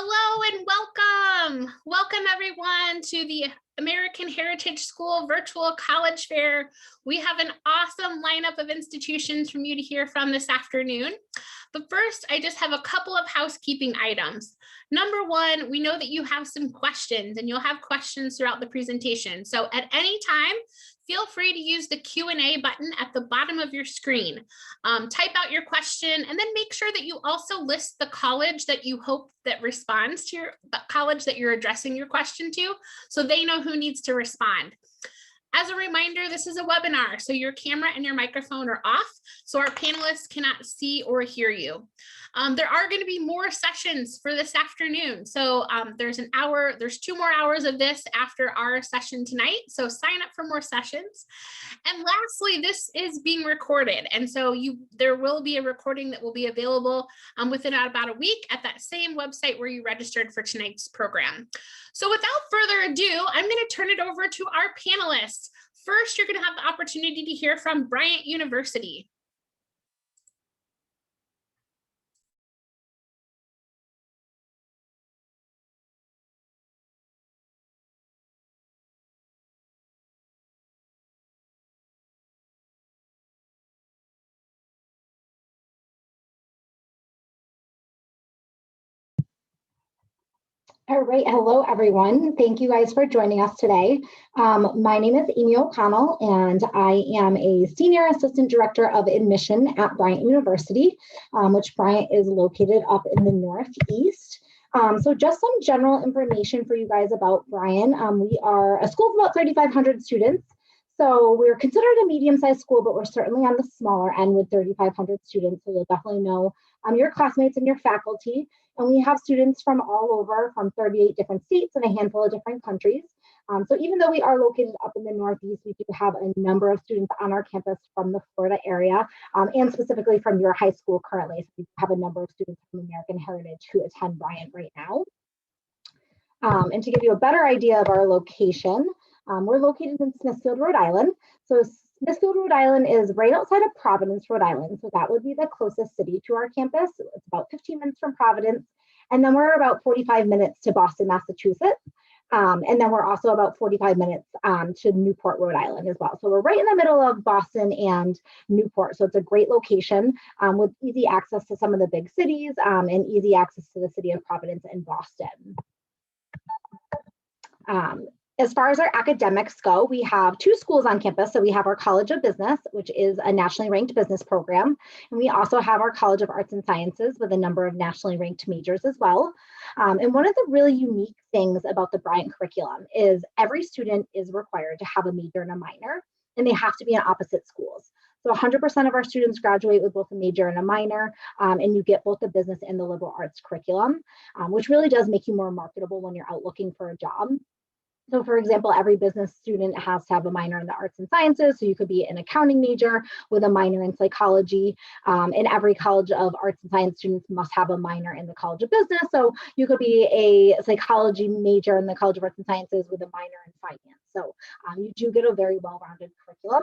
Hello and welcome. Welcome everyone to the American Heritage School Virtual College Fair. We have an awesome lineup of institutions from you to hear from this afternoon. But first, I just have a couple of housekeeping items. Number one, we know that you have some questions and you'll have questions throughout the presentation. So at any time, feel free to use the Q&A button at the bottom of your screen. Type out your question and then make sure that you also list the college that you hope that responds to the college that you're addressing your question to, so they know who needs to respond. As a reminder, this is a webinar, so your camera and your microphone are off, so our panelists cannot see or hear you. There are going to be more sessions for this afternoon. So there's 2 more hours of this after our session tonight. So sign up for more sessions. And lastly, this is being recorded. And so there will be a recording that will be available within about a week at that same website where you registered for tonight's program. So without further ado, I'm going to turn it over to our panelists. First, you're going to have the opportunity to hear from Bryant University. All right, hello everyone. Thank you guys for joining us today. My name is Amy O'Connell and I am a Senior Assistant Director of Admission at Bryant University, which Bryant is located up in the Northeast. So just some general information for you guys about Bryant. We are a school of about 3,500 students. So we're considered a medium-sized school, but we're certainly on the smaller end with 3,500 students. So you'll definitely know your classmates and your faculty. And we have students from all over, from 38 different states and a handful of different countries. So even though we are located up in the Northeast, we do have a number of students on our campus from the Florida area, and specifically from your high school currently. So we have a number of students from American Heritage who attend Bryant right now. And to give you a better idea of our location, we're located in Smithfield, Rhode Island. So Smithfield, Rhode Island is right outside of Providence, Rhode Island. So that would be the closest city to our campus. It's about 15 minutes from Providence. And then we're about 45 minutes to Boston, Massachusetts. And then we're also about 45 minutes to Newport, Rhode Island as well. So we're right in the middle of Boston and Newport. So it's a great location with easy access to some of the big cities and easy access to the city of Providence and Boston. As far as our academics go, we have 2 schools on campus. So we have our College of Business, which is a nationally ranked business program. And we also have our College of Arts and Sciences with a number of nationally ranked majors as well. And one of the really unique things about the Bryant curriculum is every student is required to have a major and a minor, and they have to be in opposite schools. So 100% of our students graduate with both a major and a minor, and you get both the business and the liberal arts curriculum, which really does make you more marketable when you're out looking for a job. So for example, every business student has to have a minor in the arts and sciences. So you could be an accounting major with a minor in psychology. And every College of Arts and Science students must have a minor in the College of Business. So you could be a psychology major in the College of Arts and Sciences with a minor in finance. So you do get a very well-rounded curriculum.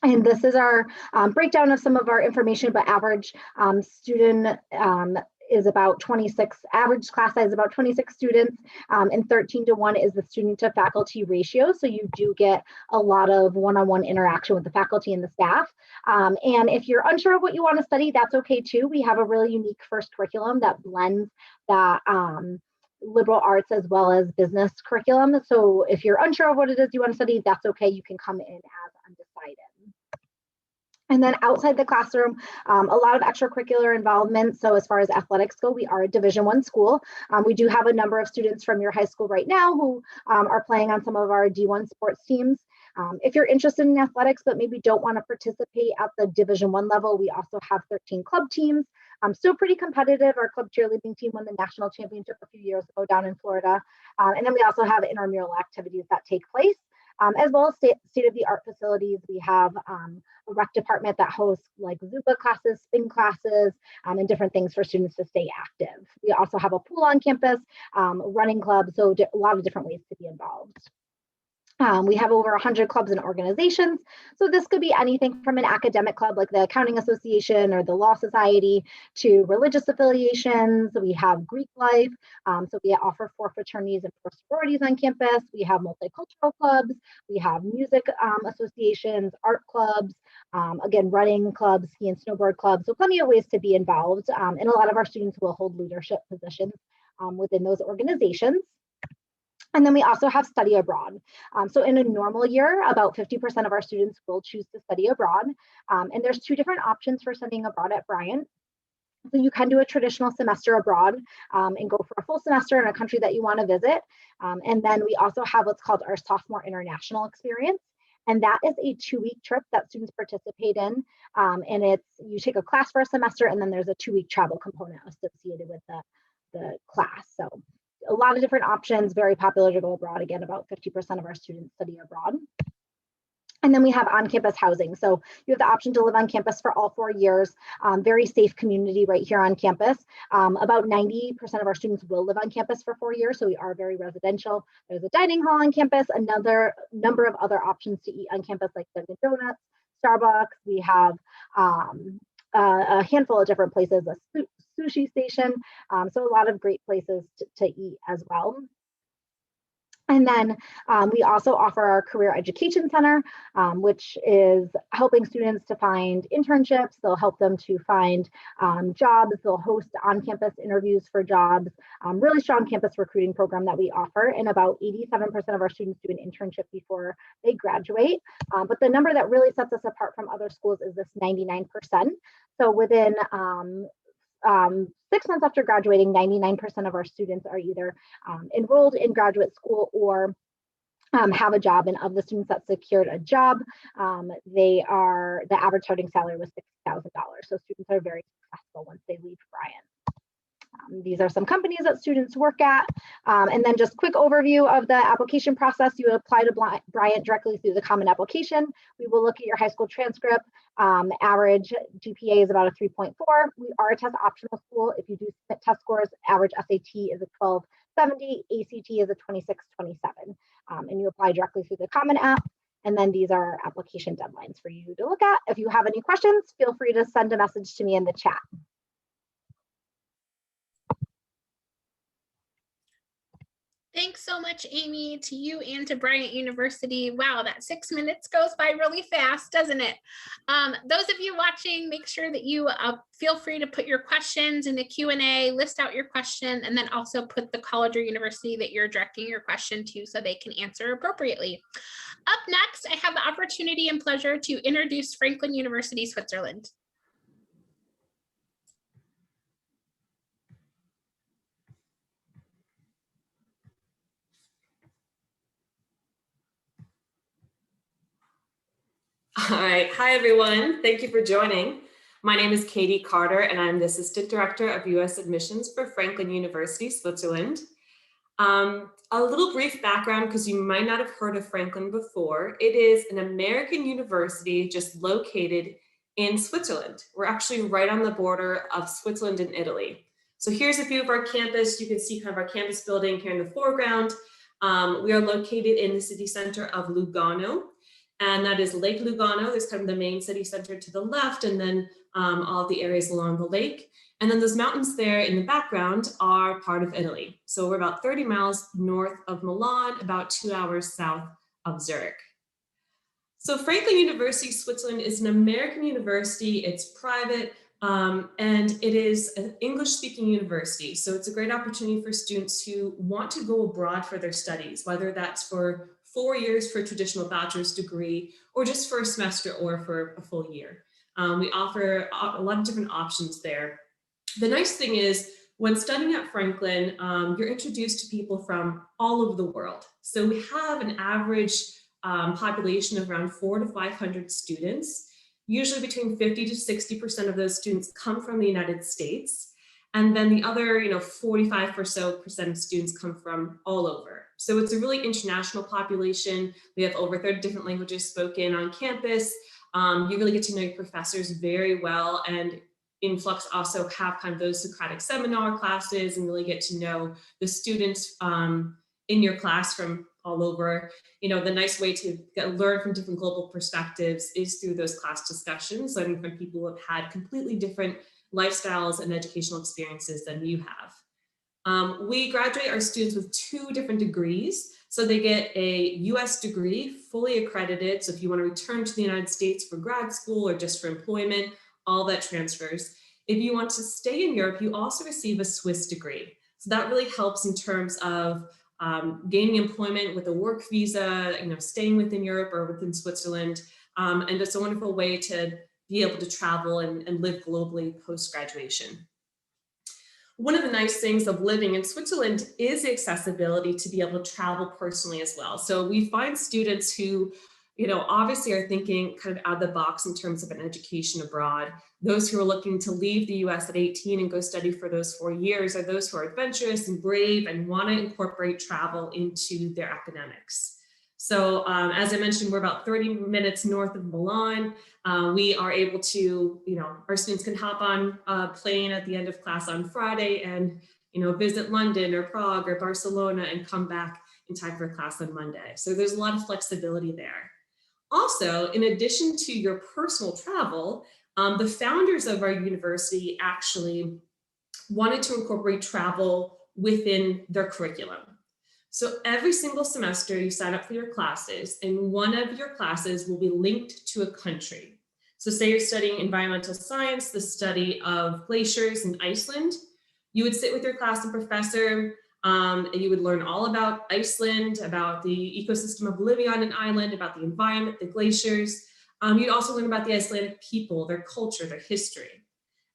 And this is our breakdown of some of our information, but average student is about 26, average class size is about 26 students, and 13:1 is the student to faculty ratio. So you do get a lot of one-on-one interaction with the faculty and the staff. And if you're unsure of what you want to study, that's okay too. We have a really unique first curriculum that blends that liberal arts as well as business curriculum. So if you're unsure of what it is you want to study, that's okay. You can come in as undecided. And then outside the classroom, a lot of extracurricular involvement. So as far as athletics go, we are a Division I school. We do have a number of students from your high school right now who are playing on some of our D1 sports teams. If you're interested in athletics, but maybe don't want to participate at the Division I level, we also have 13 club teams. Still pretty competitive. Our club cheerleading team won the national championship a few years ago down in Florida. And then we also have intramural activities that take place. As well as state-of-the-art facilities. We have a rec department that hosts like Zumba classes, spin classes, and different things for students to stay active. We also have a pool on campus, running club, so a lot of different ways to be involved. We have over 100 clubs and organizations. So this could be anything from an academic club like the Accounting Association or the Law Society to religious affiliations. We have Greek life. So we offer 4 fraternities and 4 sororities on campus. We have multicultural clubs. We have music associations, art clubs, again, running clubs, ski and snowboard clubs. So plenty of ways to be involved. And a lot of our students will hold leadership positions within those organizations. And then we also have study abroad. So in a normal year, about 50% of our students will choose to study abroad. And there's 2 different options for studying abroad at Bryant. So you can do a traditional semester abroad and go for a full semester in a country that you want to visit. And then we also have what's called our sophomore international experience. And that is a 2-week trip that students participate in. And it's, you take a class for a semester, and then there's a 2-week travel component associated with the class. So a lot of different options, very popular to go abroad. Again, about 50% of our students study abroad. And then we have on-campus housing. So you have the option to live on campus for all 4 years. Very safe community right here on campus. About 90% of our students will live on campus for 4 years. So we are very residential. There's a dining hall on campus, another number of other options to eat on campus like Dunkin' Donuts, Starbucks. We have a handful of different places, a sushi station. So a lot of great places to eat as well. And then we also offer our Career Education Center, which is helping students to find internships. They'll help them to find jobs. They'll host on-campus interviews for jobs. Really strong campus recruiting program that we offer. And about 87% of our students do an internship before they graduate. But the number that really sets us apart from other schools is this 99%. So within 6 months after graduating, 99% of our students are either enrolled in graduate school or have a job. And of the students that secured a job, the average starting salary was $6,000. So students are very successful once they leave Bryant. These are some companies that students work at. And then just quick overview of the application process. You apply to Bryant directly through the Common Application. We will look at your high school transcript. Average GPA is about a 3.4. We are a test optional school. If you do submit test scores, average SAT is a 1270, ACT is a 2627. And you apply directly through the Common App. And then these are application deadlines for you to look at. If you have any questions, feel free to send a message to me in the chat. Thanks so much, Amy, to you and to Bryant University. Wow, that 6 minutes goes by really fast, doesn't it? Those of you watching, make sure that you feel free to put your questions in the Q&A, list out your question, and then also put the college or university that you're directing your question to so they can answer appropriately. Up next, I have the opportunity and pleasure to introduce Franklin University, Switzerland. All right. Hi, everyone. Thank you for joining. My name is Katie Carter, and I'm the Assistant Director of U.S. Admissions for Franklin University, Switzerland. A little brief background, because you might not have heard of Franklin before. It is an American university just located in Switzerland. We're actually right on the border of Switzerland and Italy. So here's a view of our campus. You can see kind of our campus building here in the foreground. We are located in the city center of Lugano. And that is Lake Lugano. There's kind of the main city center to the left, and then all of the areas along the lake. And then those mountains there in the background are part of Italy. So we're about 30 miles north of Milan, about 2 hours south of Zurich. So Franklin University, Switzerland is an American university. It's private, and it is an English-speaking university. So it's a great opportunity for students who want to go abroad for their studies, whether that's for 4 years for a traditional bachelor's degree, or just for a semester or for a full year. We offer a lot of different options there. The nice thing is, when studying at Franklin, you're introduced to people from all over the world. So we have an average population of around 400 to 500 students. Usually between 50 to 60% of those students come from the United States. And then the other, 45% or so of students come from all over. So it's a really international population. We have over 30 different languages spoken on campus. You really get to know your professors very well. And Influx also have kind of those Socratic seminar classes and really get to know the students in your class from all over. You know, the nice way to learn from different global perspectives is through those class discussions, learning from people who have had completely different lifestyles and educational experiences than you have. We graduate our students with 2 different degrees. So they get a US degree, fully accredited. So if you want to return to the United States for grad school or just for employment, all that transfers. If you want to stay in Europe, you also receive a Swiss degree. So that really helps in terms of gaining employment with a work visa, you know, staying within Europe or within Switzerland. And it's a wonderful way to be able to travel and live globally post-graduation. One of the nice things of living in Switzerland is the accessibility to be able to travel personally as well. So we find students who, you know, obviously are thinking kind of out of the box in terms of an education abroad. Those who are looking to leave the US at 18 and go study for those 4 years are those who are adventurous and brave and want to incorporate travel into their academics. So as I mentioned, we're about 30 minutes north of Milan. We are able to, you know, our students can hop on a plane at the end of class on Friday and, you know, visit London or Prague or Barcelona and come back in time for class on Monday. So there's a lot of flexibility there. Also, in addition to your personal travel, the founders of our university actually wanted to incorporate travel within their curriculum. So every single semester you sign up for your classes, and one of your classes will be linked to a country. So say you're studying environmental science, the study of glaciers in Iceland, you would sit with your class and professor, and you would learn all about Iceland, about the ecosystem of living on an island, about the environment, the glaciers. You'd also learn about the Icelandic people, their culture, their history.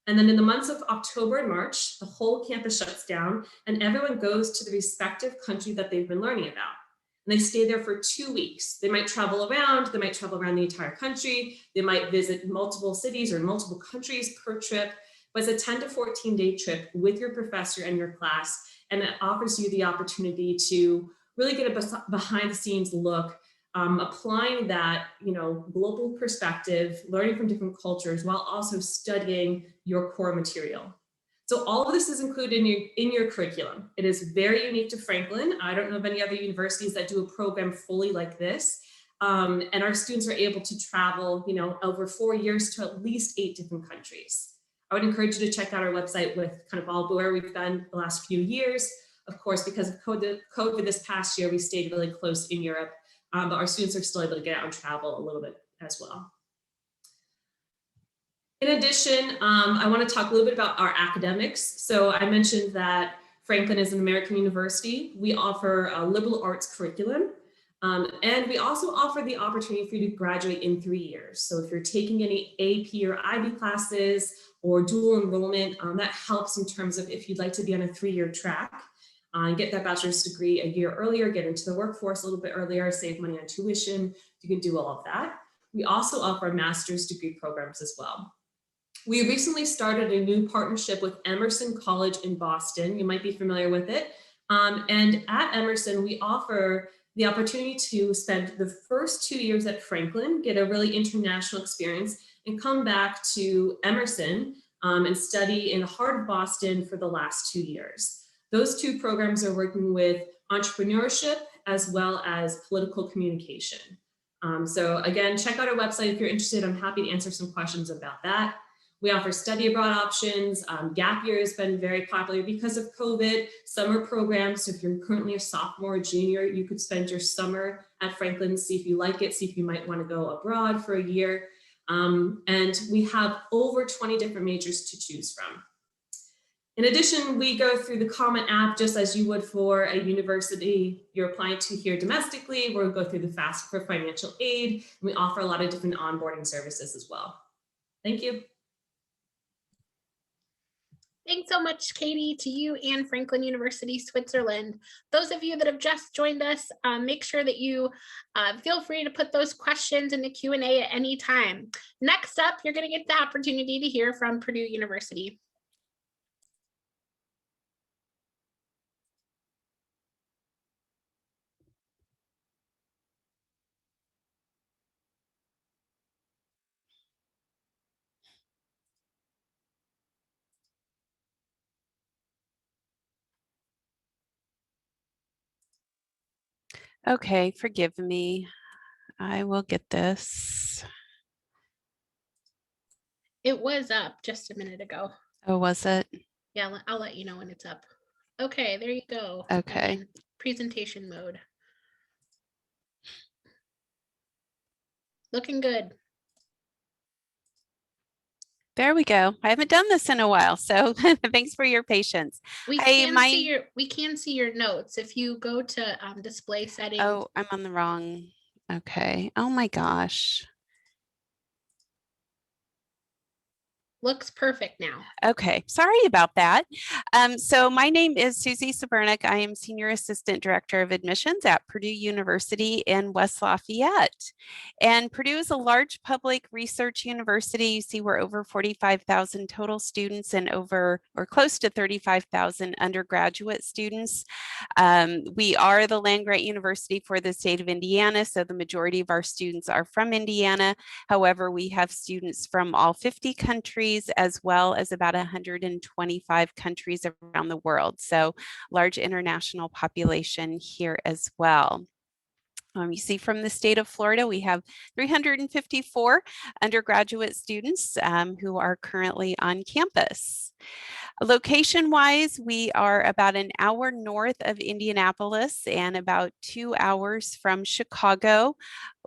And then in the months of October and March, the whole campus shuts down and everyone goes to the respective country that they've been learning about. And they stay there for 2 weeks. They might travel around the entire country. They might visit multiple cities or multiple countries per trip, but it's a 10 to 14 day trip with your professor and your class. And it offers you the opportunity to really get a behind the scenes look, applying that, you know, global perspective, learning from different cultures while also studying your core material. So all of this is included in your curriculum. It is very unique to Franklin. I don't know of any other universities that do a program fully like this. And our students are able to travel, you know, over 4 years to at least 8 different countries. I would encourage you to check out our website with kind of all where we've been the last few years. Of course, because of COVID this past year, we stayed really close in Europe. But our students are still able to get out and travel a little bit as well. In addition, I want to talk a little bit about our academics. So I mentioned that Franklin is an American university. We offer a liberal arts curriculum. And we also offer the opportunity for you to graduate in 3 years. So if you're taking any AP or IB classes or dual enrollment, that helps in terms of if you'd like to be on a 3-year track. Get that bachelor's degree a year earlier, get into the workforce a little bit earlier, save money on tuition. You can do all of that. We also offer master's degree programs as well. We recently started a new partnership with Emerson College in Boston. You might be familiar with it. And at Emerson, we offer the opportunity to spend the first 2 years at Franklin, get a really international experience, and come back to Emerson and study in the heart of Boston for the last 2 years. Those 2 programs are working with entrepreneurship as well as political communication. So again, check out our website if you're interested. I'm happy to answer some questions about that. We offer study abroad options. Gap year has been very popular because of COVID. Summer programs, so if you're currently a sophomore or junior, you could spend your summer at Franklin, see if you like it, see if you might want to go abroad for a year. And we have over 20 different majors to choose from. In addition, we go through the Common App just as you would for a university you're applying to here domestically. We'll go through the FAFSA for financial aid. And we offer a lot of different onboarding services as well. Thank you. Thanks so much, Katie, to you and Franklin University, Switzerland. Those of you that have just joined us, make sure that you feel free to put those questions in the Q&A at any time. Next up, you're going to get the opportunity to hear from Purdue University. Okay, forgive me. I will get this. It was up just a minute ago. Oh, was it? Yeah, I'll let you know when it's up. Okay, there you go. Okay. I'm in presentation mode. Looking good. There we go. I haven't done this in a while, so thanks for your patience. We Hey, can see your notes if you go to display settings. Oh, I'm on the wrong. Okay. Oh my gosh. Looks perfect now. Okay, sorry about that. So my name is Susie Sabernick. I am Senior Assistant Director of Admissions at Purdue University in West Lafayette. And Purdue is a large public research university. You see we're over 45,000 total students and over or close to 35,000 undergraduate students. We are the land-grant university for the state of Indiana, so the majority of our students are from Indiana. However, we have students from all 50 countries as well as about 125 countries around the world. So large international population here as well. You see from the state of Florida, we have 354 undergraduate students who are currently on campus. Location-wise, we are about an hour north of Indianapolis and about 2 hours from Chicago.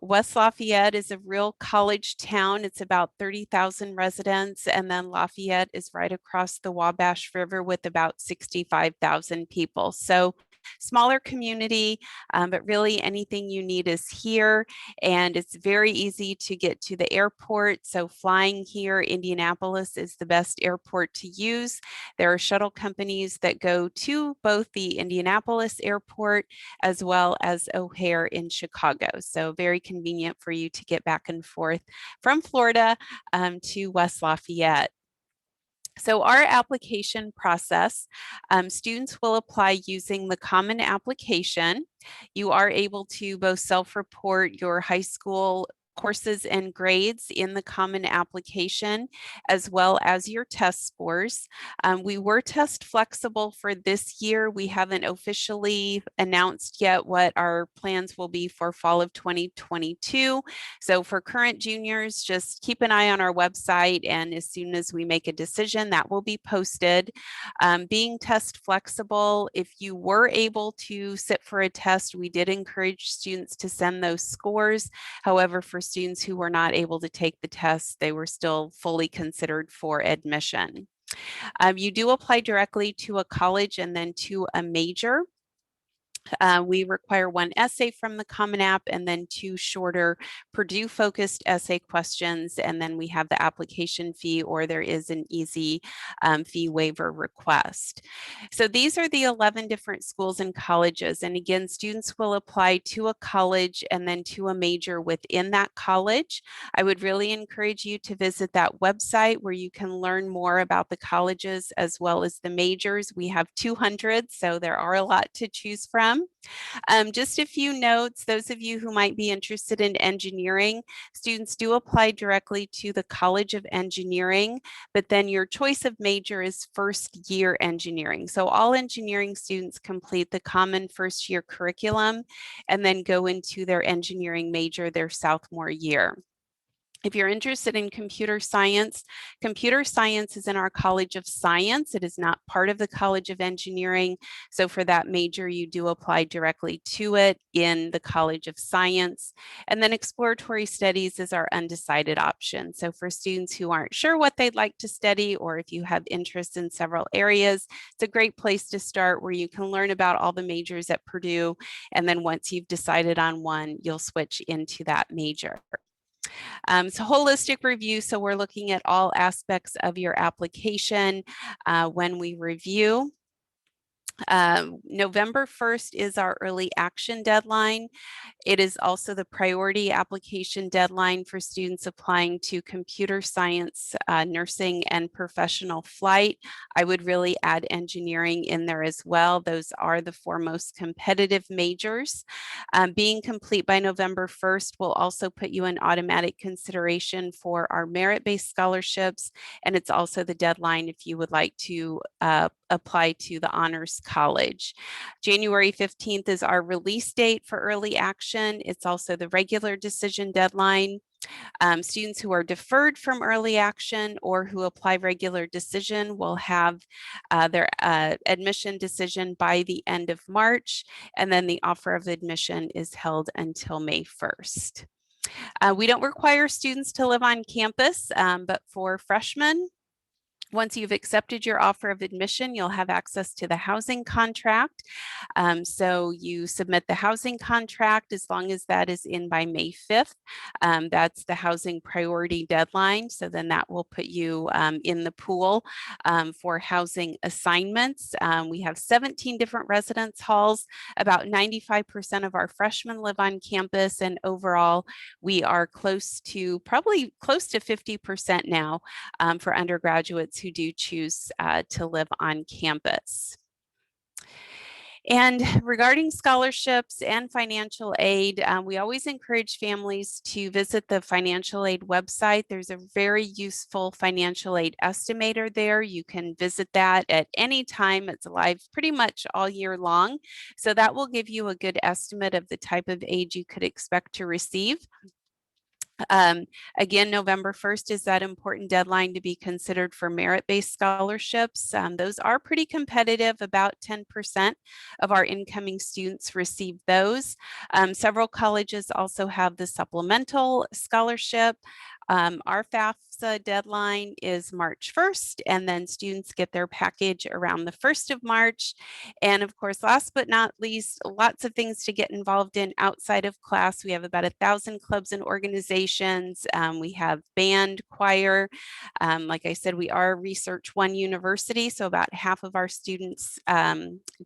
West Lafayette is a real college town. It's about 30,000 residents, and then Lafayette is right across the Wabash River with about 65,000 people. So smaller community, but really anything you need is here, and it's very easy to get to the airport. So flying here, Indianapolis is the best airport to use. There are shuttle companies that go to both the Indianapolis airport as well as O'Hare in Chicago. So very convenient for you to get back and forth from Florida to West Lafayette. So our application process, students will apply using the common application. You are able to both self-report your high school courses and grades in the common application, as well as your test scores. We were test flexible for this year. We haven't officially announced yet what our plans will be for fall of 2022. So for current juniors, just keep an eye on our website, and as soon as we make a decision, that will be posted. Being test flexible, if you were able to sit for a test, we did encourage students to send those scores. However, for students who were not able to take the test, they were still fully considered for admission. You do apply directly to a college and then to a major. We require one essay from the Common App and then 2 shorter Purdue-focused essay questions, and then we have the application fee, or there is an easy fee waiver request. So these are the 11 different schools and colleges, and again, students will apply to a college and then to a major within that college. I would really encourage you to visit that website where you can learn more about the colleges as well as the majors. We have 200, so there are a lot to choose from. Just a few notes, those of you who might be interested in engineering, students do apply directly to the College of Engineering, but then your choice of major is first year engineering. So all engineering students complete the common first year curriculum and then go into their engineering major their sophomore year. If you're interested in computer science is in our College of Science. It is not part of the College of Engineering. So for that major, you do apply directly to it in the College of Science. And then exploratory studies is our undecided option. So for students who aren't sure what they'd like to study, or if you have interest in several areas, it's a great place to start where you can learn about all the majors at Purdue. And then once you've decided on one, you'll switch into that major. So holistic review, so we're looking at all aspects of your application when we review. November 1st is our early action deadline. It is also the priority application deadline for students applying to computer science, nursing, and professional flight. I would really add engineering in there as well. Those are the 4 most competitive majors. Being complete by November 1st will also put you in automatic consideration for our merit-based scholarships, and it's also the deadline if you would like to apply to the Honors College. January 15th is our release date for early action. It's also the regular decision deadline. Students who are deferred from early action or who apply regular decision will have their admission decision by the end of March, and then the offer of admission is held until May 1st. We don't require students to live on campus, but for freshmen, once you've accepted your offer of admission, you'll have access to the housing contract. So you submit the housing contract as long as that is in by May 5th. That's the housing priority deadline. So then that will put you in the pool for housing assignments. We have 17 different residence halls. About 95% of our freshmen live on campus, and overall, we are probably close to 50% now for undergraduates who do choose to live on campus. And regarding scholarships and financial aid, we always encourage families to visit the financial aid website. There's a very useful financial aid estimator there. You can visit that at any time. It's live pretty much all year long. So that will give you a good estimate of the type of aid you could expect to receive. Again, November 1st is that important deadline to be considered for merit-based scholarships. Those are pretty competitive. About 10% of our incoming students receive those. Several colleges also have the supplemental scholarship. Our FAFSA deadline is March 1st, and then students get their package around the 1st of March. And of course, last but not least, lots of things to get involved in outside of class. We have about 1,000 clubs and organizations. We have band, choir. Like I said, we are Research One University, so about half of our students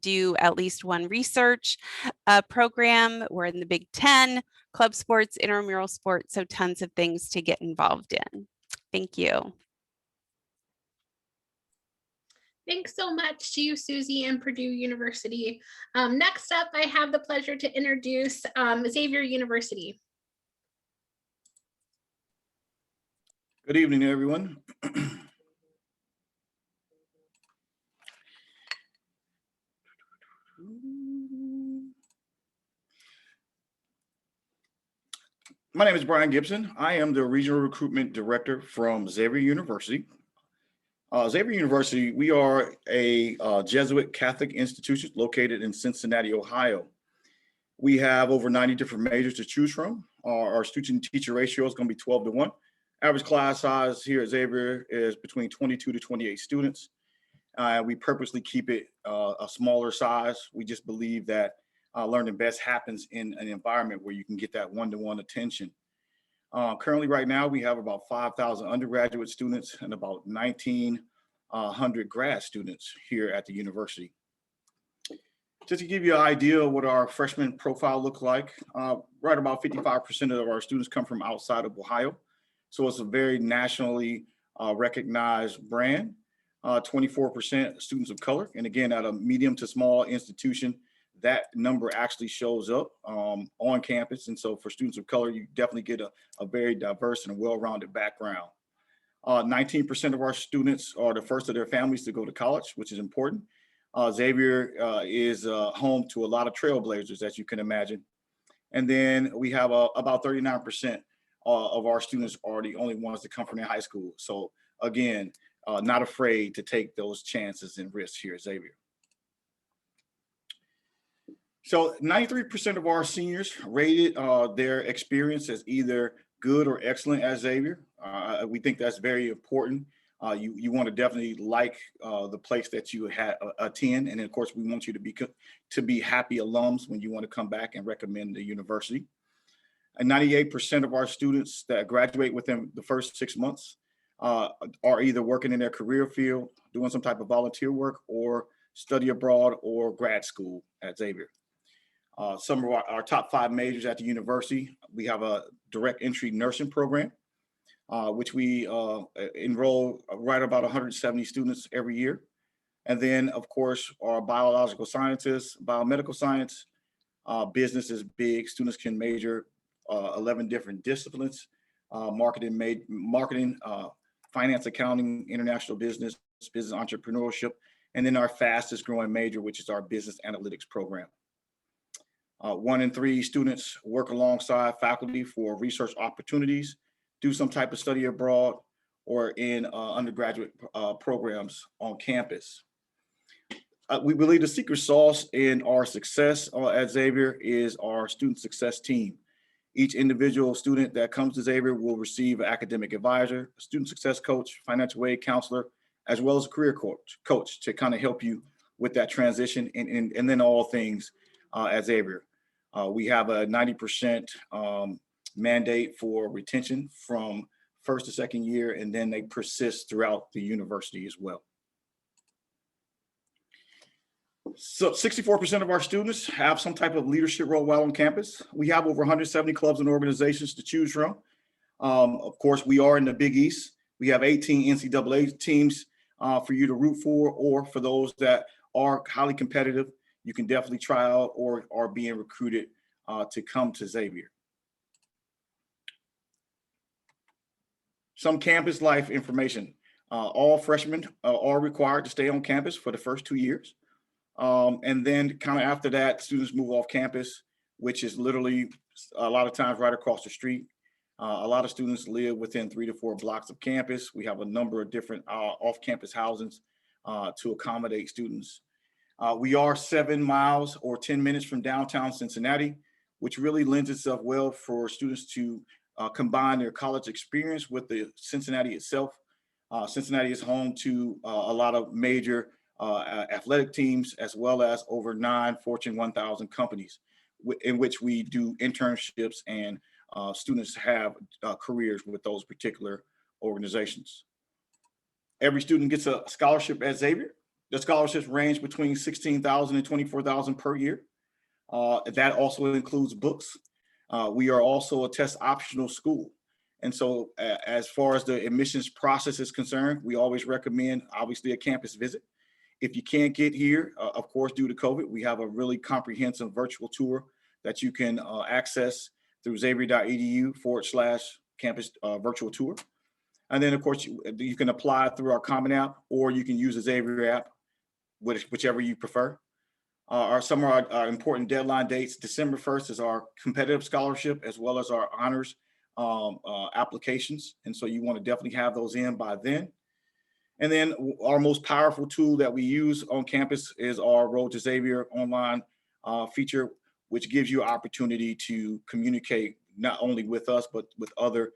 do at least one research program. We're in the Big Ten. Club sports, intramural sports, so tons of things to get involved in. Thank you. Thanks so much to you, Susie, and Purdue University. Next up, I have the pleasure to introduce Xavier University. Good evening, everyone. My name is Brian Gibson. I am the Regional Recruitment Director from Xavier University. Xavier University, we are a Jesuit Catholic institution located in Cincinnati, Ohio. We have over 90 different majors to choose from. Our student-teacher ratio is going to be 12-1. Average class size here at Xavier is between 22 to 28 students. We purposely keep it a smaller size. We just believe that learning best happens in an environment where you can get that one-to-one attention. Currently, right now, we have about 5,000 undergraduate students and about 1,900 grad students here at the university. Just to give you an idea of what our freshman profile looks like, right about 55% of our students come from outside of Ohio. So it's a very nationally recognized brand. 24% students of color. And again, at a medium to small institution, that number actually shows up on campus. And so for students of color, you definitely get a very diverse and well-rounded background. 19% of our students are the first of their families to go to college, which is important. Xavier is home to a lot of trailblazers, as you can imagine. And then we have about 39% of our students are the only ones that come from their high school. So again, not afraid to take those chances and risks here at Xavier. So 93% of our seniors rated their experience as either good or excellent at Xavier. We think that's very important. You want to definitely like the place that you attend. And then of course, we want you to be happy alums when you want to come back and recommend the university. And 98% of our students that graduate within the first 6 months are either working in their career field, doing some type of volunteer work, or study abroad or grad school at Xavier. Some of our top 5 majors at the university, we have a direct entry nursing program, which we enroll right about 170 students every year. And then, of course, our biological sciences, biomedical science, business is big. Students can major 11 different disciplines, marketing, finance, accounting, international business, business entrepreneurship, and then our fastest growing major, which is our business analytics program. 1 in 3 students work alongside faculty for research opportunities, do some type of study abroad, or in undergraduate programs on campus. We believe the secret sauce in our success at Xavier is our student success team. Each individual student that comes to Xavier will receive an academic advisor, a student success coach, financial aid counselor, as well as a career coach to kind of help you with that transition and then all things at Xavier. We have a 90% mandate for retention from first to second year, and then they persist throughout the university as well. So 64% of our students have some type of leadership role while on campus. We have over 170 clubs and organizations to choose from. Of course, we are in the Big East. We have 18 NCAA teams for you to root for, or for those that are highly competitive, you can definitely try out or are being recruited to come to Xavier. Some campus life information. All freshmen are required to stay on campus for the first 2 years. And then kind of after that, students move off campus, which is literally a lot of times right across the street. A lot of students live within 3 to 4 blocks of campus. We have a number of different off-campus housings to accommodate students. We are 7 miles or 10 minutes from downtown Cincinnati, which really lends itself well for students to combine their college experience with the Cincinnati itself. Cincinnati is home to a lot of major athletic teams, as well as over 9 Fortune 1000 companies in which we do internships and students have careers with those particular organizations. Every student gets a scholarship at Xavier. The scholarships range between $16,000 and $24,000 per year. That also includes books. We are also a test optional school. And so as far as the admissions process is concerned, we always recommend, obviously, a campus visit. If you can't get here, of course, due to COVID, we have a really comprehensive virtual tour that you can access through xavier.edu/campus virtual tour. And then, of course, you can apply through our Common App, or you can use the Xavier app, whichever you prefer. Some of our important deadline dates: December 1st is our competitive scholarship, as well as our honors applications. And so you want to definitely have those in by then. And then our most powerful tool that we use on campus is our Road to Xavier online feature, which gives you opportunity to communicate not only with us, but with other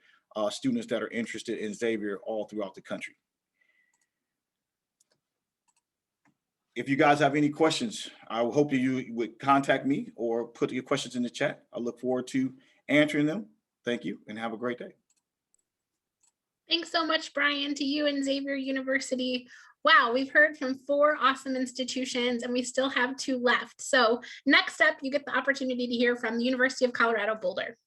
students that are interested in Xavier all throughout the country. If you guys have any questions, I hope that you would contact me or put your questions in the chat. I look forward to answering them. Thank you and have a great day. Thanks so much, Bryan, to you and Xavier University. Wow, we've heard from 4 awesome institutions and we still have 2 left. So next up, you get the opportunity to hear from the University of Colorado Boulder.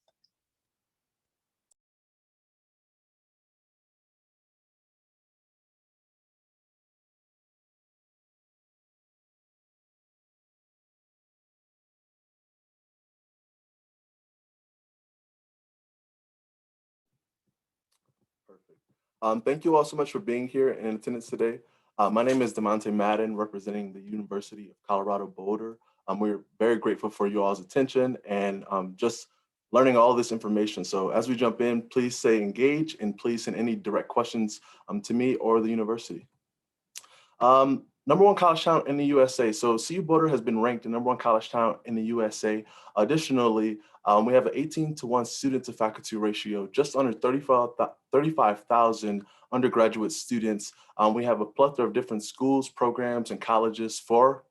Thank you all so much for being here in attendance today. My name is DeMonte Madden, representing the University of Colorado Boulder. We're very grateful for you all's attention and just learning all this information. So as we jump in, please say engage and please send any direct questions to me or the university. #1 college town in the USA. So CU Boulder has been ranked the #1 college town in the USA. Additionally, we have an 18-to-1 student to faculty ratio, just under 35,000 undergraduate students. We have a plethora of different schools, programs, and colleges for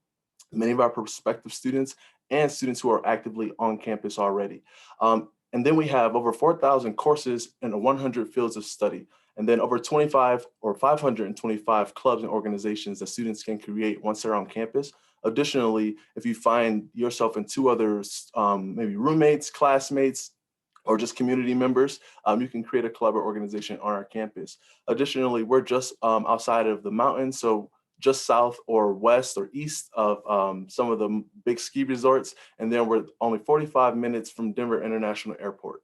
many of our prospective students and students who are actively on campus already. And then we have over 4,000 courses and 100 fields of study. And then over 525 clubs and organizations that students can create once they're on campus. Additionally, if you find yourself and 2 others, maybe roommates, classmates, or just community members, you can create a club or organization on our campus. Additionally, we're just outside of the mountains, so just south or west or east of some of the big ski resorts, and then we're only 45 minutes from Denver International Airport.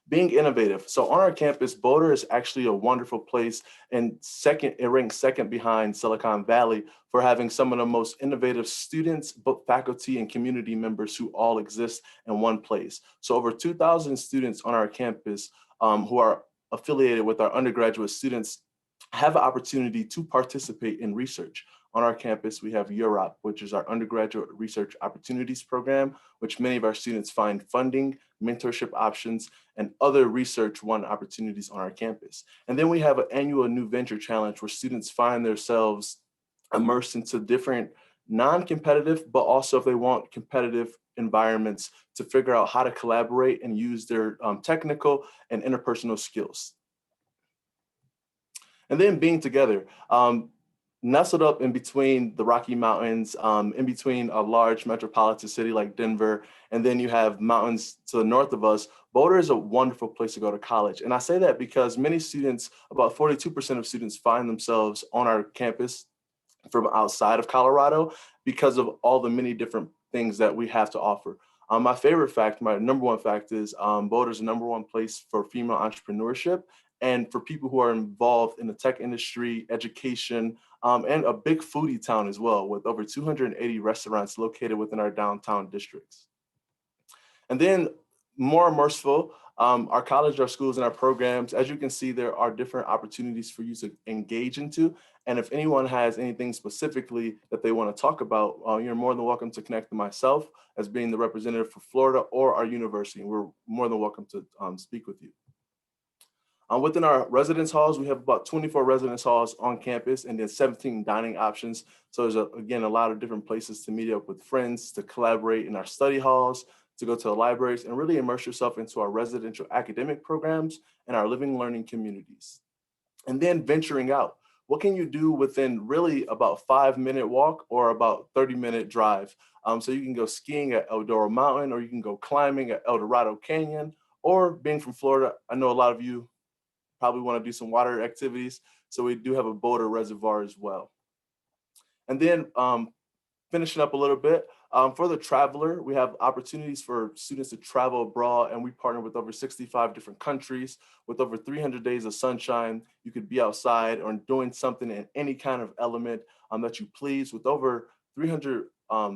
being innovative. So on our campus, Boulder is actually a wonderful place, and it ranks second behind Silicon Valley for having some of the most innovative students, both faculty and community members who all exist in one place. So over 2,000 students on our campus who are affiliated with our undergraduate students have an opportunity to participate in research. On our campus, we have UROP, which is our undergraduate research opportunities program, which many of our students find funding, mentorship options, and other research one opportunities on our campus. And then we have an annual New Venture Challenge where students find themselves immersed into different non-competitive, but also if they want competitive environments to figure out how to collaborate and use their technical and interpersonal skills. And then being together. Nestled up in between the Rocky Mountains, in between a large metropolitan city like Denver, and then you have mountains to the north of us, Boulder is a wonderful place to go to college. And I say that because many students, about 42% of students find themselves on our campus from outside of Colorado because of all the many different things that we have to offer. My favorite fact, my number one fact is Boulder's the number one place for female entrepreneurship and for people who are involved in the tech industry, education, and a big foodie town as well, with over 280 restaurants located within our downtown districts. And then more immersive, our college, our schools, and our programs, as you can see, there are different opportunities for you to engage into. And if anyone has anything specifically that they want to talk about, you're more than welcome to connect with myself as being the representative for Florida or our university. We're more than welcome to speak with you. Within our residence halls, we have about 24 residence halls on campus and then 17 dining options. So there's, again, a lot of different places to meet up with friends, to collaborate in our study halls, to go to the libraries, and really immerse yourself into our residential academic programs and our living learning communities. And then venturing out. What can you do within really about 5-minute walk or about 30-minute drive? So you can go skiing at Eldora Mountain, or you can go climbing at El Dorado Canyon, or being from Florida, I know a lot of you probably want to do some water activities. So we do have a Boulder Reservoir as well. And then finishing up a little bit, for the traveler, we have opportunities for students to travel abroad, and we partner with over 65 different countries with over 300 days of sunshine. You could be outside or doing something in any kind of element that you please, with over 300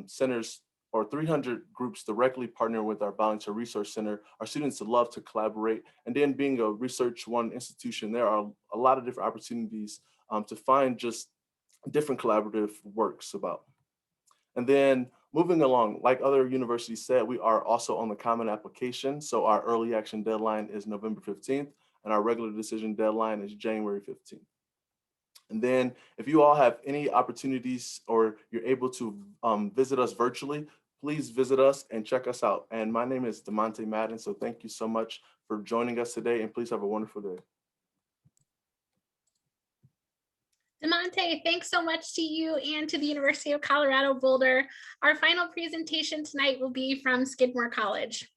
centers or 300 groups directly partner with our Volunteer Resource Center. Our students love to collaborate. And then being a Research One institution, there are a lot of different opportunities to find just different collaborative works about. And then moving along, like other universities said, we are also on the Common Application. So our early action deadline is November 15th, and our regular decision deadline is January 15th. And then if you all have any opportunities or you're able to visit us virtually, please visit us and check us out. And my name is DeMonte Madden. So thank you so much for joining us today, and please have a wonderful day. DeMonte, thanks so much to you and to the University of Colorado Boulder. Our final presentation tonight will be from Skidmore College.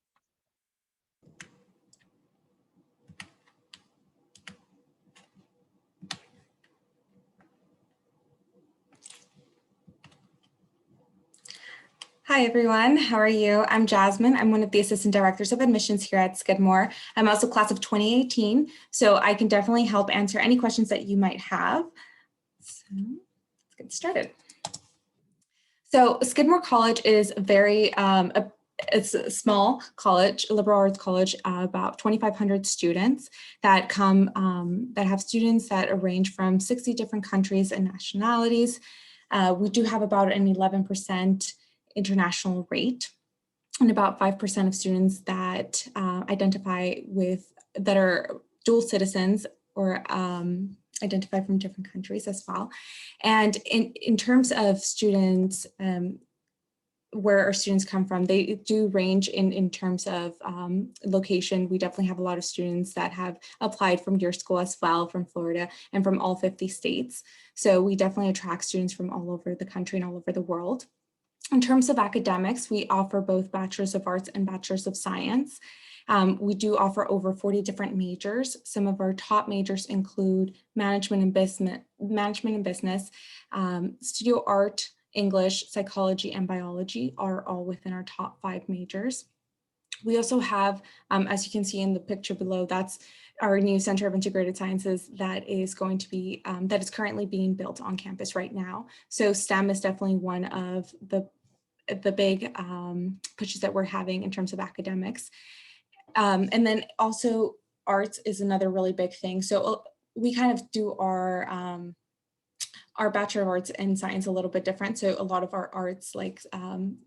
Hi, everyone. How are you? I'm Jasmine. I'm one of the assistant directors of admissions here at Skidmore. I'm also class of 2018, so I can definitely help answer any questions that you might have. So let's get started. So Skidmore College is it's a small college, a liberal arts college, about 2,500 students that come, that have students that range from 60 different countries and nationalities. We do have about an 11% international rate, and about 5% of students that identify with, that are dual citizens or identify from different countries as well. And in terms of students, where our students come from, they do range in terms of location. We definitely have a lot of students that have applied from your school as well, from Florida and from all 50 states. So we definitely attract students from all over the country and all over the world. In terms of academics, we offer both Bachelor's of Arts and Bachelor's of Science. We do offer over 40 different majors. Some of our top majors include management and business, studio art, English, psychology, and biology are all within our top 5 majors. We also have, as you can see in the picture below, that's our new Center of Integrated Sciences that is going to be, that is currently being built on campus right now. So STEM is definitely one of the big pushes that we're having in terms of academics. And then also arts is another really big thing. So we kind of do our Bachelor of Arts in Science a little bit different. So a lot of our arts like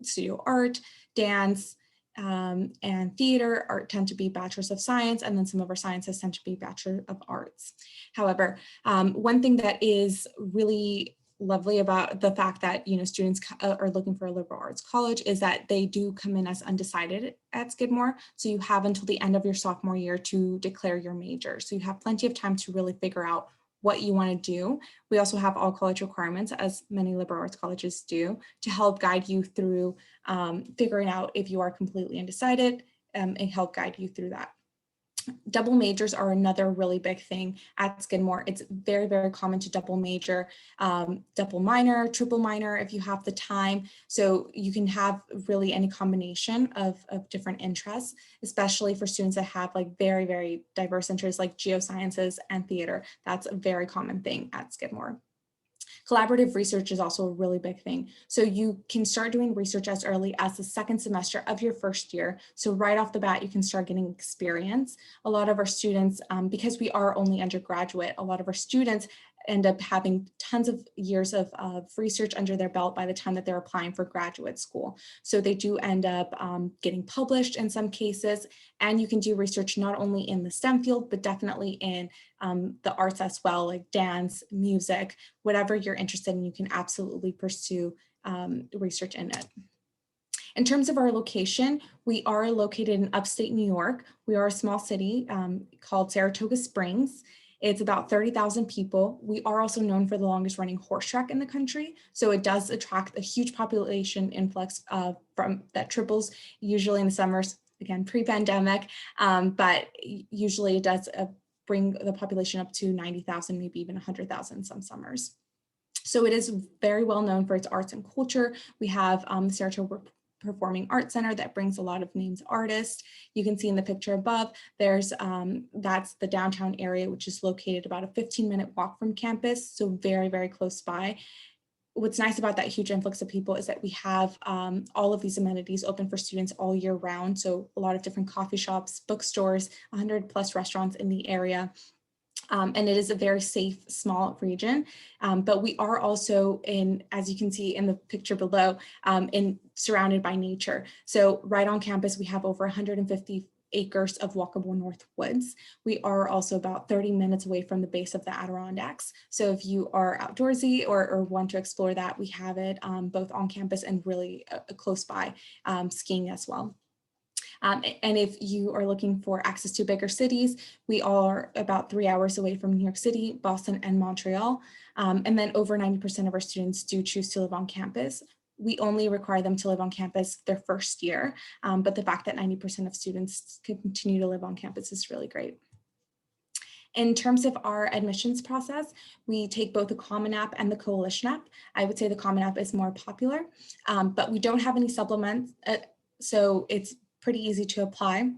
studio art, dance, and theater tend to be Bachelors of Science, and then some of our sciences tend to be Bachelor of Arts. However, one thing that is really lovely about the fact that, you know, students are looking for a liberal arts college is that they do come in as undecided at Skidmore. So you have until the end of your sophomore year to declare your major. So you have plenty of time to really figure out what you want to do. We also have all college requirements, as many liberal arts colleges do, to help guide you through figuring out if you are completely undecided and help guide you through that. Double majors are another really big thing at Skidmore. It's very, very common to double major, double minor, triple minor if you have the time. So you can have really any combination of different interests, especially for students that have like very, very diverse interests like geosciences and theater. That's a very common thing at Skidmore. Collaborative research is also a really big thing. So you can start doing research as early as the second semester of your first year. So right off the bat, you can start getting experience. A lot of our students, because we are only undergraduate, a lot of our students end up having tons of years of research under their belt by the time that they're applying for graduate school. So they do end up getting published in some cases, and you can do research not only in the STEM field, but definitely in the arts as well, like dance, music, whatever you're interested in, you can absolutely pursue research in it. In terms of our location, we are located in upstate New York. We are a small city called Saratoga Springs. It's about 30,000 people. We are also known for the longest running horse track in the country. So it does attract a huge population influx that triples usually in the summers, again, pre-pandemic, but usually it does bring the population up to 90,000, maybe even 100,000 some summers. So it is very well known for its arts and culture. We have the Saratoga Performing Arts Center that brings a lot of named artists. You can see in the picture above, there's that's the downtown area, which is located about a 15-minute walk from campus, so very, very close by. What's nice about that huge influx of people is that we have all of these amenities open for students all year round. So a lot of different coffee shops, bookstores, 100+ restaurants in the area. And it is a very safe, small region, but we are also as you can see in the picture below, surrounded by nature. So right on campus, we have over 150 acres of walkable North Woods. We are also about 30 minutes away from the base of the Adirondacks. So if you are outdoorsy or want to explore that, we have it both on campus and really close by, skiing as well. And if you are looking for access to bigger cities, we are about 3 hours away from New York City, Boston, and Montreal. And then over 90% of our students do choose to live on campus. We only require them to live on campus their first year, but the fact that 90% of students continue to live on campus is really great. In terms of our admissions process, we take both the Common App and the Coalition App. I would say the Common App is more popular, but we don't have any supplements, so it's pretty easy to apply.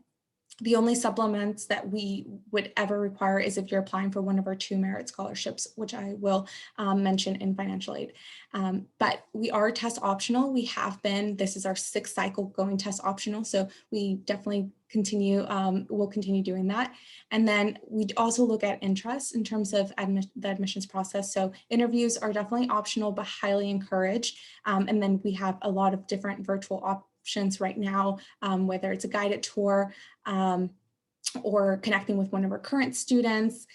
The only supplements that we would ever require is if you're applying for one of our 2 merit scholarships, which I will mention in financial aid. But we are test optional. We have been, this is our 6th cycle going test optional. So we definitely we'll continue doing that. And then we also look at interest in terms of the admissions process. So interviews are definitely optional, but highly encouraged. And then we have a lot of different virtual options right now, whether it's a guided tour or connecting with one of our current students,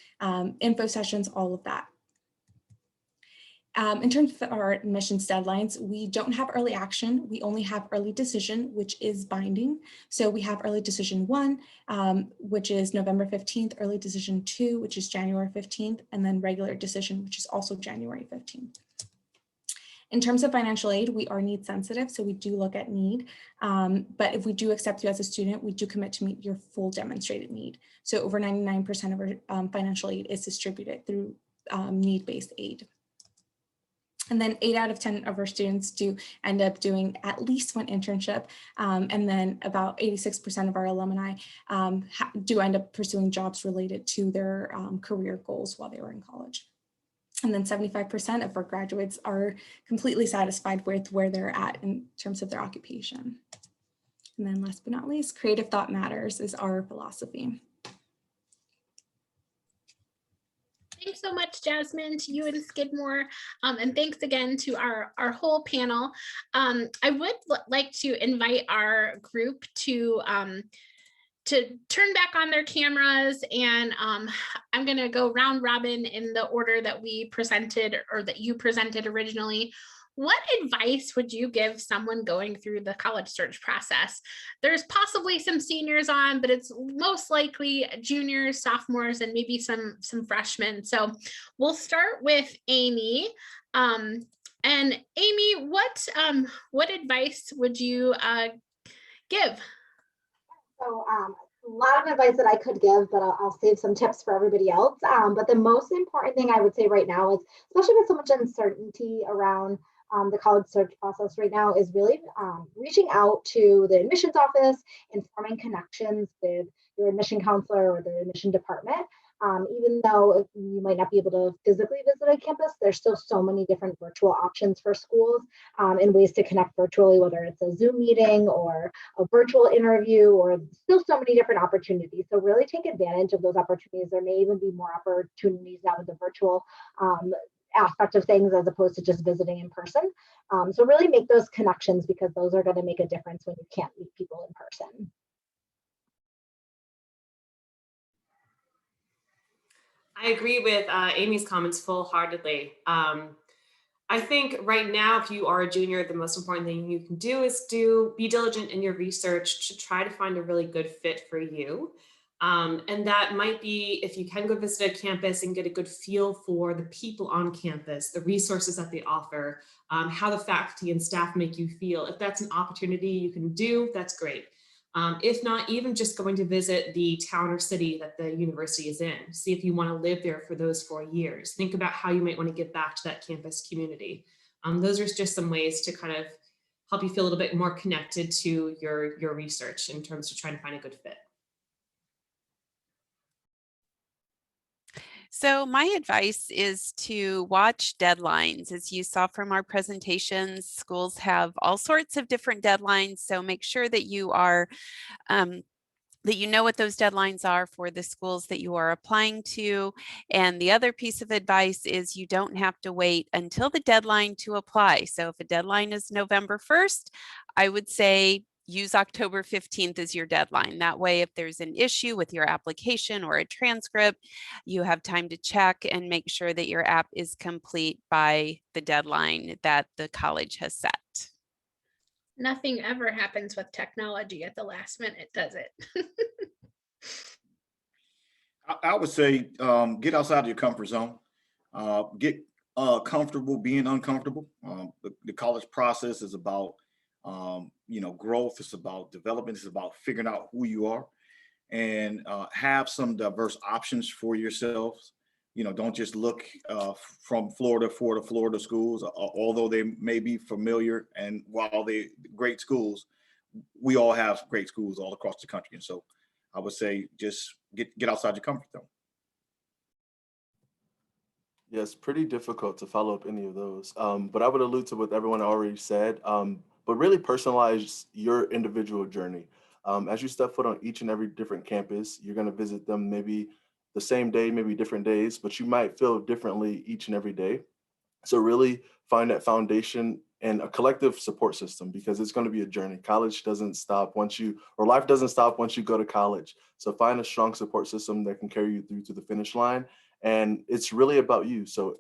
info sessions, all of that. In terms of our admissions deadlines, we don't have early action. We only have early decision, which is binding. So we have early decision 1, which is November 15th, early decision 2, which is January 15th, and then regular decision, which is also January 15th. In terms of financial aid, we are need sensitive, so we do look at need. But if we do accept you as a student, we do commit to meet your full demonstrated need. So over 99% of our financial aid is distributed through need-based aid. And then 8 out of 10 of our students do end up doing at least one internship. And then about 86% of our alumni do end up pursuing jobs related to their career goals while they were in college. And then 75% of our graduates are completely satisfied with where they're at in terms of their occupation. And then last but not least, creative thought matters is our philosophy. Thanks so much, Jasmine, to you and Skidmore, and thanks again to our whole panel. I would like to invite our group to turn back on their cameras, and I'm going to go round robin in the order that we presented or that you presented originally. What advice would you give someone going through the college search process? There's possibly some seniors on, but it's most likely juniors, sophomores, and maybe some freshmen. So we'll start with Amy. And Amy, what advice would you give? So a lot of advice that I could give, but I'll save some tips for everybody else. But the most important thing I would say right now is, especially with so much uncertainty around the college search process right now, is really reaching out to the admissions office and forming connections with your admission counselor or the admission department. Even though you might not be able to physically visit a campus, there's still so many different virtual options for schools and ways to connect virtually, whether it's a Zoom meeting or a virtual interview, or still so many different opportunities. So really take advantage of those opportunities. There may even be more opportunities now with the virtual aspect of things as opposed to just visiting in person. So really make those connections, because those are going to make a difference when you can't meet people in person. I agree with Amy's comments full-heartedly. I think right now, if you are a junior, the most important thing you can do is be diligent in your research to try to find a really good fit for you. And that might be if you can go visit a campus and get a good feel for the people on campus, the resources that they offer, how the faculty and staff make you feel. If that's an opportunity you can do, that's great. If not, even just going to visit the town or city that the university is in, see if you want to live there for those 4 years. Think about how you might want to give back to that campus community. Those are just some ways to kind of help you feel a little bit more connected to your research in terms of trying to find a good fit. So my advice is to watch deadlines. As you saw from our presentations, schools have all sorts of different deadlines. So make sure that you are that you know what those deadlines are for the schools that you are applying to. And the other piece of advice is you don't have to wait until the deadline to apply. So if a deadline is November 1st, I would say use October 15th as your deadline. That way, if there's an issue with your application or a transcript, you have time to check and make sure that your app is complete by the deadline that the college has set. Nothing ever happens with technology at the last minute, does it? I would say get outside of your comfort zone. Get comfortable being uncomfortable. The college process is about growth. It's about development. It's about figuring out who you are, and have some diverse options for yourselves. Don't just look from Florida for the Florida schools, although they may be familiar. And while they're great schools, we all have great schools all across the country. And so I would say just get outside your comfort zone. Yeah, it's pretty difficult to follow up any of those. But I would allude to what everyone already said, but really personalize your individual journey. As you step foot on each and every different campus, you're going to visit them maybe the same day, maybe different days, but you might feel differently each and every day. So really find that foundation and a collective support system, because it's going to be a journey. College doesn't stop life doesn't stop once you go to college. So find a strong support system that can carry you through to the finish line. And it's really about you. So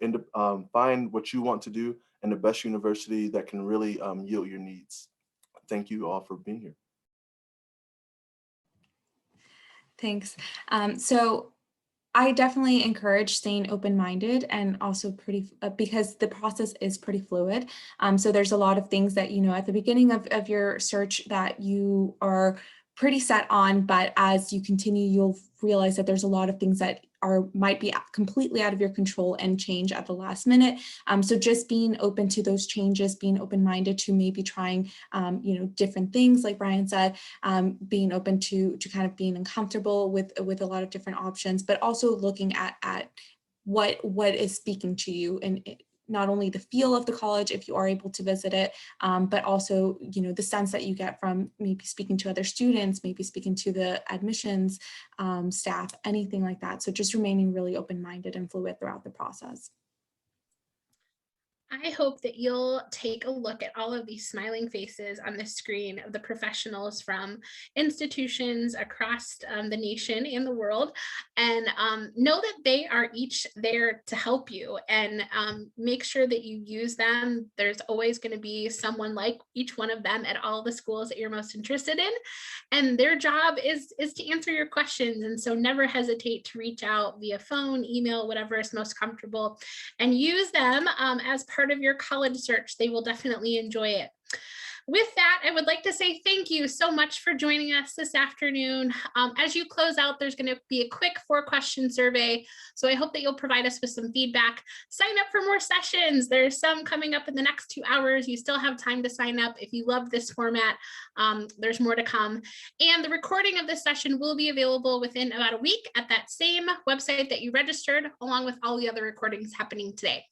find what you want to do and the best university that can really yield your needs. Thank you all for being here. Thanks. So I definitely encourage staying open-minded and also because the process is pretty fluid. So there's a lot of things that, at the beginning of your search that you are pretty set on, but as you continue, you'll realize that there's a lot of things that might be completely out of your control and change at the last minute. So just being open to those changes, being open-minded to maybe trying, different things, like Bryan said, being open to kind of being uncomfortable with a lot of different options, but also looking at what is speaking to you, and not only the feel of the college if you are able to visit it, but also, the sense that you get from maybe speaking to other students, maybe speaking to the admissions staff, anything like that. So just remaining really open-minded and fluid throughout the process. I hope that you'll take a look at all of these smiling faces on the screen of the professionals from institutions across the nation and the world, and know that they are each there to help you, and make sure that you use them. There's always going to be someone like each one of them at all the schools that you're most interested in, and their job is to answer your questions. And so never hesitate to reach out via phone, email, whatever is most comfortable, and use them as part of your college search. They will definitely enjoy it. With that, I would like to say thank you so much for joining us this afternoon. As you close out, there's going to be a quick 4-question survey. So I hope that you'll provide us with some feedback. Sign up for more sessions. There's some coming up in the next 2 hours. You still have time to sign up. If you love this format, there's more to come. And the recording of this session will be available within about a week at that same website that you registered, along with all the other recordings happening today.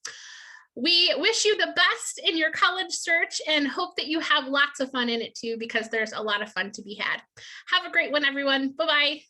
We wish you the best in your college search and hope that you have lots of fun in it too, because there's a lot of fun to be had. Have a great one, everyone. Bye-bye.